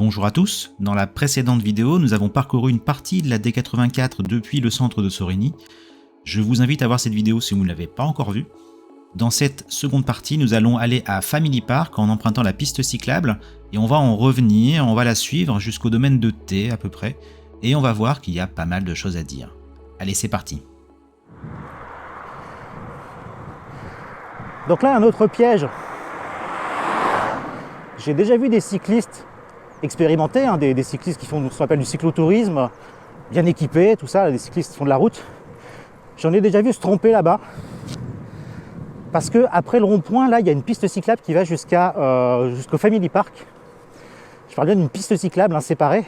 Bonjour à tous, dans la précédente vidéo, nous avons parcouru une partie de la D84 depuis le centre de Sorigny. Je vous invite à voir cette vidéo si vous ne l'avez pas encore vue. Dans cette seconde partie, nous allons aller à Family Park en empruntant la piste cyclable et on va en revenir, on va la suivre jusqu'au domaine de T à peu près et on va voir qu'il y a pas mal de choses à dire. Allez, c'est parti. Donc là, un autre piège. J'ai déjà vu des cyclistes expérimentés, des cyclistes qui font ce qu'on appelle du cyclotourisme, bien équipés, tout ça, des cyclistes qui font de la route. J'en ai déjà vu se tromper là-bas. Parce que après le rond-point, là, il y a une piste cyclable qui va jusqu'au Family Park. Je parle bien d'une piste cyclable séparée.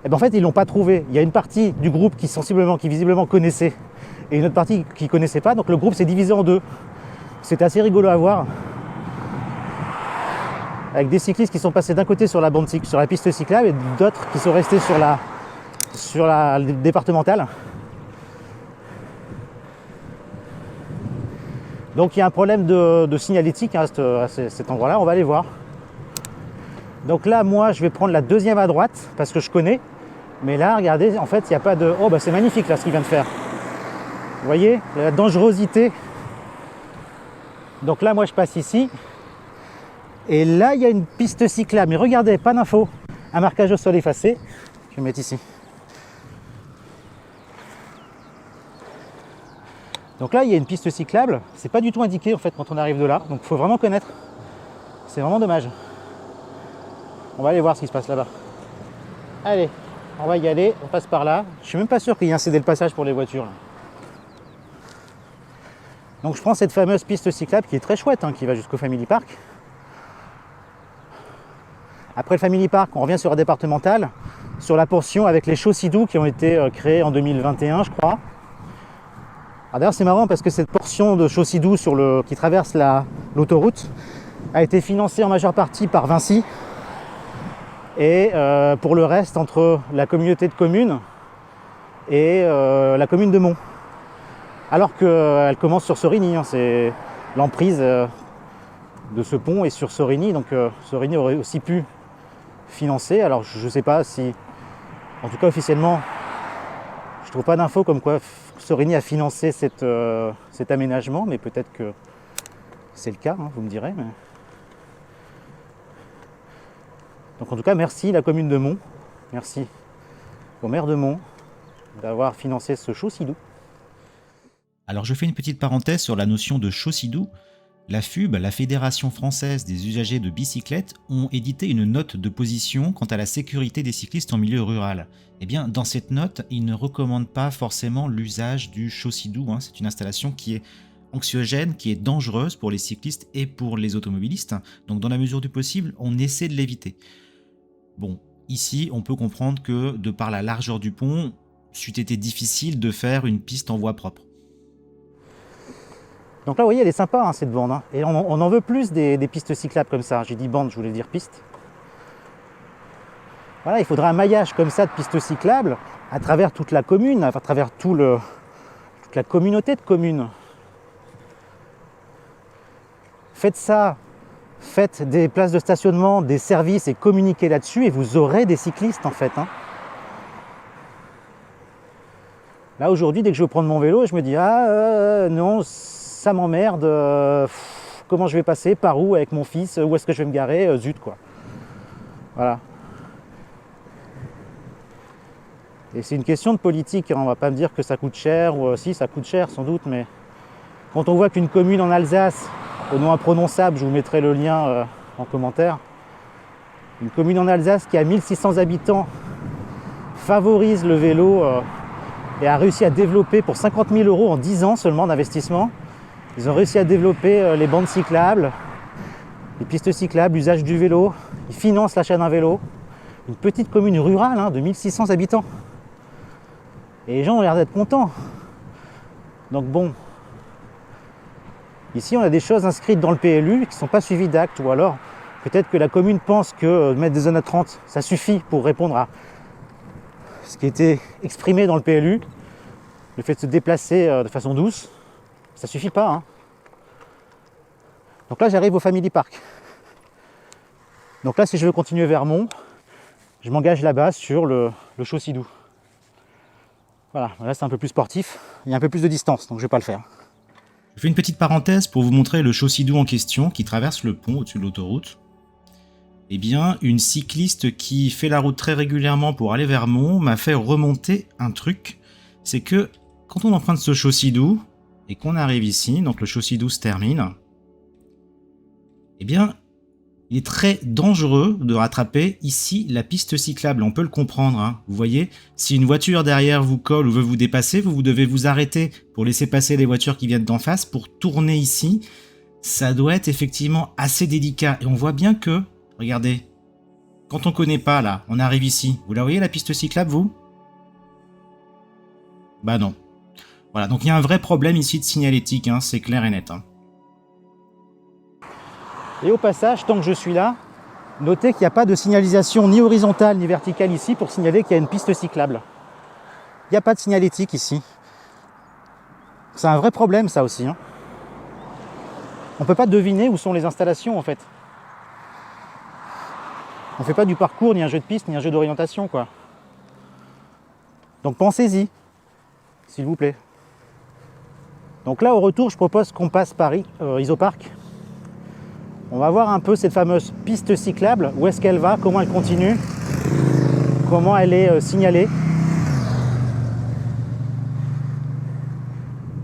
Et bien en fait, ils ne l'ont pas trouvé. Il y a une partie du groupe qui visiblement connaissait, et une autre partie qui ne connaissait pas. Donc le groupe s'est divisé en deux. C'était assez rigolo à voir. Avec des cyclistes qui sont passés d'un côté sur la piste cyclable et d'autres qui sont restés sur la départementale. Donc il y a un problème de signalétique à cet endroit-là, on va aller voir. Donc là, moi, je vais prendre la deuxième à droite parce que je connais. Mais là, regardez, en fait, il n'y a pas de... Oh, bah c'est magnifique là ce qu'il vient de faire. Vous voyez, la dangerosité. Donc là, moi, je passe ici. Et là, il y a une piste cyclable. Mais regardez, pas d'info. Un marquage au sol effacé. Je vais mettre ici. Donc là, il y a une piste cyclable. C'est pas du tout indiqué en fait quand on arrive de là. Donc il faut vraiment connaître. C'est vraiment dommage. On va aller voir ce qui se passe là-bas. Allez, on va y aller. On passe par là. Je suis même pas sûr qu'il y ait un cédé le passage pour les voitures. Là. Donc je prends cette fameuse piste cyclable qui est très chouette, qui va jusqu'au Family Park. Après le Family Park, on revient sur la départementale, sur la portion avec les chaussées-doux qui ont été créés en 2021, je crois. D'ailleurs, c'est marrant parce que cette portion de chaussées-doux qui traverse l'autoroute a été financée en majeure partie par Vinci et pour le reste entre la communauté de communes et la commune de Mont. Alors qu'elle commence sur Sorigny, c'est l'emprise de ce pont est sur Sorigny, donc Sorigny aurait aussi pu financer. Alors je ne sais pas si, en tout cas officiellement, je ne trouve pas d'infos comme quoi Sorigny a financé cet aménagement, mais peut-être que c'est le cas, vous me direz. Mais... Donc en tout cas, merci la commune de Mont, merci au maire de Mont d'avoir financé ce chaussées-doux. Alors je fais une petite parenthèse sur la notion de chaussées-doux. La FUB, la Fédération française des usagers de bicyclettes, ont édité une note de position quant à la sécurité des cyclistes en milieu rural. Eh bien, dans cette note, ils ne recommandent pas forcément l'usage du chaussées-doux. C'est une installation qui est anxiogène, qui est dangereuse pour les cyclistes et pour les automobilistes. Donc, dans la mesure du possible, on essaie de l'éviter. Bon, ici, on peut comprendre que, de par la largeur du pont, c'eût été difficile de faire une piste en voie propre. Donc là, vous voyez, elle est sympa, cette bande. Et on en veut plus des pistes cyclables comme ça. J'ai dit bande, je voulais dire piste. Voilà, il faudrait un maillage comme ça de pistes cyclables à travers toute la commune, à travers toute la communauté de communes. Faites ça, faites des places de stationnement, des services et communiquez là-dessus et vous aurez des cyclistes en fait. Là, aujourd'hui, dès que je veux prendre mon vélo, je me dis non, ça m'emmerde, comment je vais passer, par où avec mon fils, où est-ce que je vais me garer, zut quoi. Voilà. Et c'est une question de politique, on va pas me dire que ça coûte cher, ou si ça coûte cher sans doute, mais quand on voit qu'une commune en Alsace, au nom imprononçable, je vous mettrai le lien en commentaire, une commune en Alsace qui a 1600 habitants favorise le vélo et a réussi à développer pour 50 000 € en 10 ans seulement d'investissement. Ils ont réussi à développer les bandes cyclables, les pistes cyclables, l'usage du vélo. Ils financent l'achat d'un vélo. Une petite commune rurale de 1600 habitants. Et les gens ont l'air d'être contents. Donc bon, ici on a des choses inscrites dans le PLU qui ne sont pas suivies d'actes. Ou alors peut-être que la commune pense que mettre des zones à 30, ça suffit pour répondre à ce qui était exprimé dans le PLU. Le fait de se déplacer de façon douce. Ça suffit pas. Donc là, j'arrive au Family Park. Donc là, si je veux continuer vers Mont, je m'engage là-bas sur le Chaussy-Doux. Voilà, là c'est un peu plus sportif, il y a un peu plus de distance, donc je ne vais pas le faire. Je fais une petite parenthèse pour vous montrer le Chaussy-Doux en question qui traverse le pont au-dessus de l'autoroute. Eh bien, une cycliste qui fait la route très régulièrement pour aller vers Mons m'a fait remonter un truc. C'est que quand on emprunte ce Chaussy-Doux et qu'on arrive ici, donc le Chaussy-Doux se termine, eh bien, il est très dangereux de rattraper ici la piste cyclable. On peut le comprendre, hein. Vous voyez, si une voiture derrière vous colle ou veut vous dépasser, vous devez vous arrêter pour laisser passer les voitures qui viennent d'en face, pour tourner ici. Ça doit être effectivement assez délicat. Et on voit bien que, regardez, quand on connaît pas là, on arrive ici. Vous la voyez la piste cyclable, vous? Bah non. Voilà, donc il y a un vrai problème ici de signalétique, hein, c'est clair et net. Hein. Et au passage, tant que je suis là, notez qu'il n'y a pas de signalisation ni horizontale ni verticale ici pour signaler qu'il y a une piste cyclable. Il n'y a pas de signalétique ici. C'est un vrai problème ça aussi. Hein. On ne peut pas deviner où sont les installations en fait. On ne fait pas du parcours, ni un jeu de piste, ni un jeu d'orientation quoi. Donc pensez-y, s'il vous plaît. Donc là au retour, je propose qu'on passe par Isopark. On va voir un peu cette fameuse piste cyclable, où est-ce qu'elle va, comment elle continue, comment elle est signalée.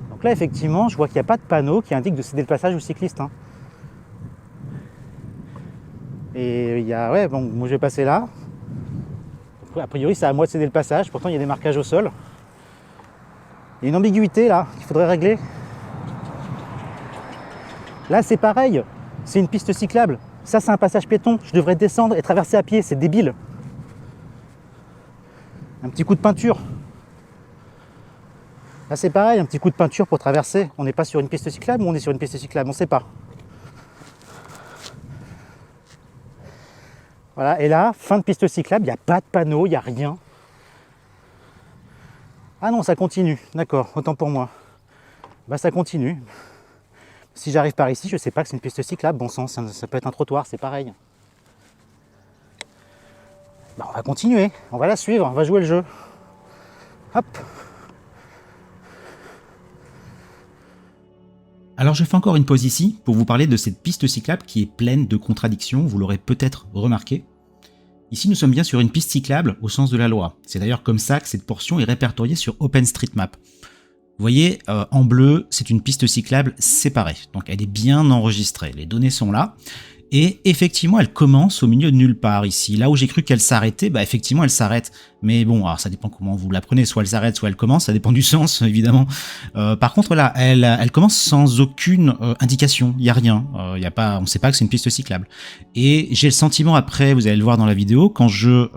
Donc là effectivement, je vois qu'il n'y a pas de panneau qui indique de céder le passage aux cyclistes. Hein. Et il y a, ouais, bon, moi je vais passer là. A priori c'est à moi de céder le passage, pourtant il y a des marquages au sol. Il y a une ambiguïté là, qu'il faudrait régler. Là c'est pareil. C'est une piste cyclable. Ça, c'est un passage piéton. Je devrais descendre et traverser à pied. C'est débile. Un petit coup de peinture. Là, c'est pareil. Un petit coup de peinture pour traverser. On n'est pas sur une piste cyclable ou on est sur une piste cyclable? On ne sait pas. Voilà. Et là, fin de piste cyclable. Il n'y a pas de panneau. Il n'y a rien. Ah non, ça continue. D'accord. Autant pour moi. Bah, ça continue. Si j'arrive par ici, je ne sais pas que c'est une piste cyclable, bon sang, ça peut être un trottoir, c'est pareil. Bah, on va continuer, on va la suivre, on va jouer le jeu. Hop. Alors je fais encore une pause ici pour vous parler de cette piste cyclable qui est pleine de contradictions, vous l'aurez peut-être remarqué. Ici nous sommes bien sur une piste cyclable au sens de la loi. C'est d'ailleurs comme ça que cette portion est répertoriée sur OpenStreetMap. Vous voyez, en bleu, c'est une piste cyclable séparée, donc elle est bien enregistrée, les données sont là, et effectivement elle commence au milieu de nulle part ici. Là où j'ai cru qu'elle s'arrêtait, bah effectivement elle s'arrête, mais bon, alors ça dépend comment vous la prenez, soit elle s'arrête, soit elle commence, ça dépend du sens évidemment. Par contre là, elle commence sans aucune indication, il n'y a rien, on ne sait pas que c'est une piste cyclable. Et j'ai le sentiment après, vous allez le voir dans la vidéo, quand je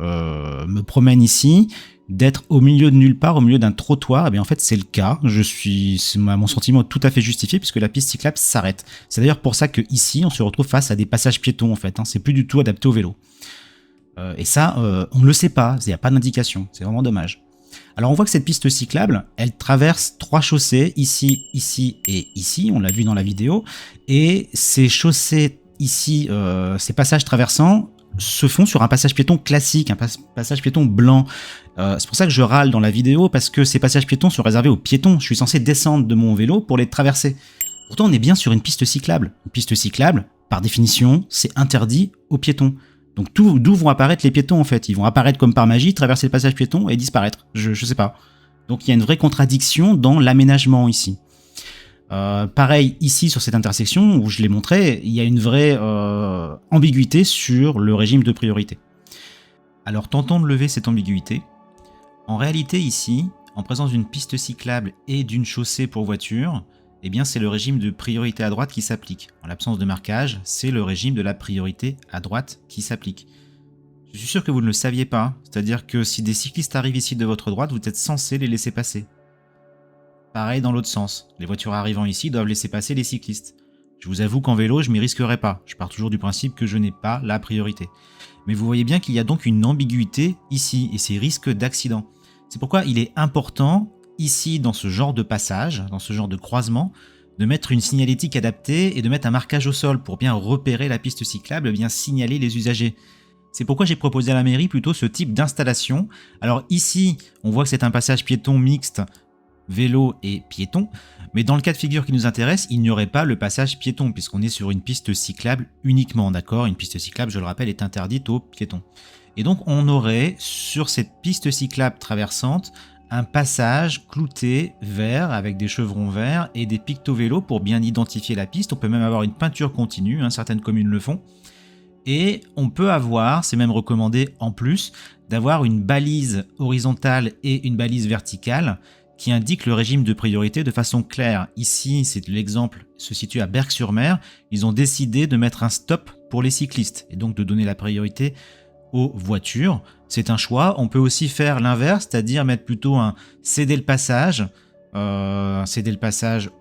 me promène ici, d'être au milieu de nulle part, au milieu d'un trottoir, et bien en fait c'est le cas, c'est mon sentiment tout à fait justifié puisque la piste cyclable s'arrête. C'est d'ailleurs pour ça que ici on se retrouve face à des passages piétons en fait, hein, c'est plus du tout adapté au vélo. Et ça, on ne le sait pas, il n'y a pas d'indication, c'est vraiment dommage. Alors on voit que cette piste cyclable, elle traverse 3 chaussées, ici, ici et ici, on l'a vu dans la vidéo, et ces chaussées ici, ces passages traversants, se font sur un passage piéton classique, un passage piéton blanc. C'est pour ça que je râle dans la vidéo, parce que ces passages piétons sont réservés aux piétons. Je suis censé descendre de mon vélo pour les traverser. Pourtant, on est bien sur une piste cyclable. Une piste cyclable, par définition, c'est interdit aux piétons. Donc d'où vont apparaître les piétons en fait? Ils vont apparaître comme par magie, traverser le passage piéton et disparaître. Je sais pas. Donc il y a une vraie contradiction dans l'aménagement ici. Pareil ici sur cette intersection où je l'ai montré, il y a une vraie ambiguïté sur le régime de priorité. Alors tentons de lever cette ambiguïté. En réalité ici, en présence d'une piste cyclable et d'une chaussée pour voiture, eh bien c'est le régime de priorité à droite qui s'applique. En l'absence de marquage, c'est le régime de la priorité à droite qui s'applique. Je suis sûr que vous ne le saviez pas, c'est-à-dire que si des cyclistes arrivent ici de votre droite, vous êtes censé les laisser passer. Pareil dans l'autre sens, les voitures arrivant ici doivent laisser passer les cyclistes. Je vous avoue qu'en vélo, je m'y risquerai pas, je pars toujours du principe que je n'ai pas la priorité. Mais vous voyez bien qu'il y a donc une ambiguïté ici, et ces risques d'accident. C'est pourquoi il est important, ici, dans ce genre de passage, dans ce genre de croisement, de mettre une signalétique adaptée et de mettre un marquage au sol pour bien repérer la piste cyclable et bien signaler les usagers. C'est pourquoi j'ai proposé à la mairie plutôt ce type d'installation. Alors ici, on voit que c'est un passage piéton mixte, vélo et piéton, mais dans le cas de figure qui nous intéresse, il n'y aurait pas le passage piéton, puisqu'on est sur une piste cyclable uniquement, d'accord ? Une piste cyclable, je le rappelle, est interdite aux piétons. Et donc on aurait, sur cette piste cyclable traversante, un passage clouté vert avec des chevrons verts et des picto-vélos pour bien identifier la piste. On peut même avoir une peinture continue, certaines communes le font. Et on peut avoir, c'est même recommandé en plus, d'avoir une balise horizontale et une balise verticale qui indiquent le régime de priorité de façon claire. Ici, c'est l'exemple se situe à Berck-sur-Mer. Ils ont décidé de mettre un stop pour les cyclistes et donc de donner la priorité aux voitures. C'est un choix. On peut aussi faire l'inverse, c'est-à-dire mettre plutôt un céder le passage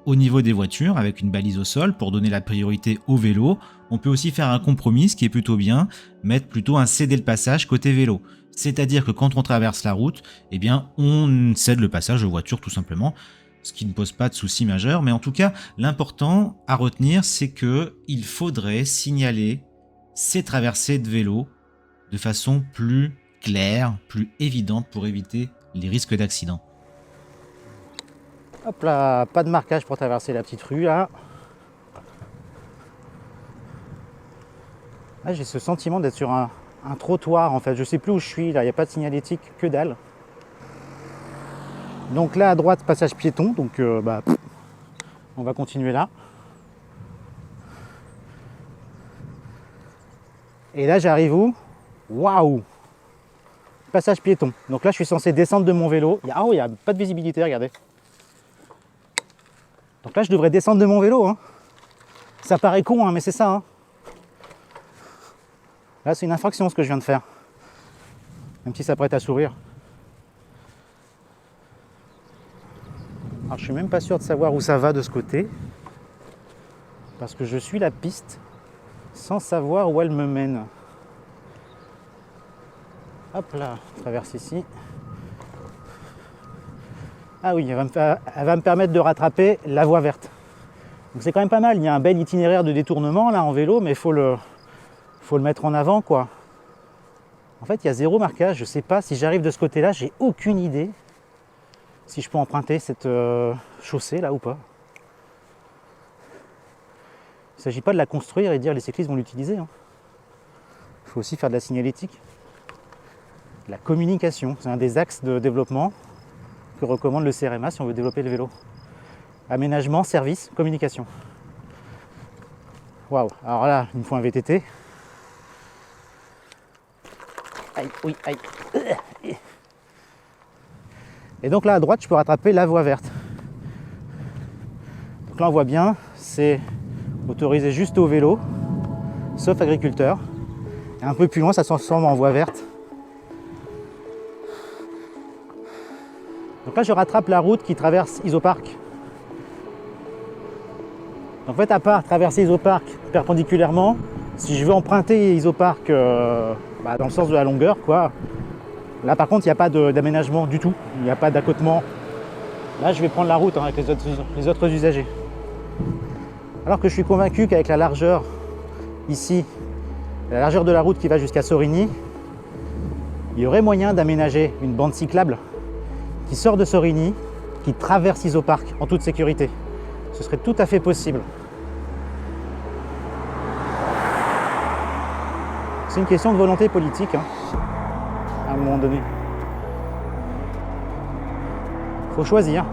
au niveau des voitures avec une balise au sol pour donner la priorité aux vélos. On peut aussi faire un compromis, ce qui est plutôt bien, mettre plutôt un céder le passage côté vélo. C'est-à-dire que quand on traverse la route, eh bien, on cède le passage aux voitures tout simplement, ce qui ne pose pas de souci majeur. Mais en tout cas, l'important à retenir, c'est qu'il faudrait signaler ces traversées de vélo de façon plus claire, plus évidente pour éviter les risques d'accident. Hop là, pas de marquage pour traverser la petite rue là. Là j'ai ce sentiment d'être sur un trottoir en fait, je sais plus où je suis là, il n'y a pas de signalétique, que dalle. Donc là à droite, passage piéton, donc on va continuer là. Et là j'arrive où? Waouh! Passage piéton. Donc là je suis censé descendre de mon vélo. Il n'y a pas de visibilité, regardez. Donc là je devrais descendre de mon vélo. Ça paraît con, mais c'est ça. Là c'est une infraction ce que je viens de faire. Même si ça prête à sourire. Alors je suis même pas sûr de savoir où ça va de ce côté. Parce que je suis la piste sans savoir où elle me mène. Hop là, on traverse ici. Ah oui, elle va me permettre de rattraper la voie verte. Donc c'est quand même pas mal, il y a un bel itinéraire de détournement là en vélo, mais il faut le mettre en avant quoi. En fait, il y a zéro marquage, je sais pas si j'arrive de ce côté-là, j'ai aucune idée si je peux emprunter cette chaussée là ou pas. Il ne s'agit pas de la construire et dire les cyclistes vont l'utiliser. Il faut aussi faire de la signalétique. La communication, c'est un des axes de développement que recommande le CRMA si on veut développer le vélo. Aménagement, service, communication. Waouh, alors là, il me faut un VTT. Aïe, oui, aïe. Et donc là à droite, je peux rattraper la voie verte. Donc là on voit bien, c'est autorisé juste au vélo, sauf agriculteur. Et un peu plus loin, ça se transforme en voie verte. Donc là, je rattrape la route qui traverse Isopark. En fait, à part traverser Isopark perpendiculairement, si je veux emprunter Isopark dans le sens de la longueur, quoi, là par contre, il n'y a pas d'aménagement du tout. Il n'y a pas d'accotement. Là, je vais prendre la route avec les autres usagers. Alors que je suis convaincu qu'avec la largeur ici, la largeur de la route qui va jusqu'à Sorigny, il y aurait moyen d'aménager une bande cyclable qui sort de Sorigny, qui traverse Isopark en toute sécurité. Ce serait tout à fait possible. C'est une question de volonté politique, à un moment donné. Il faut choisir.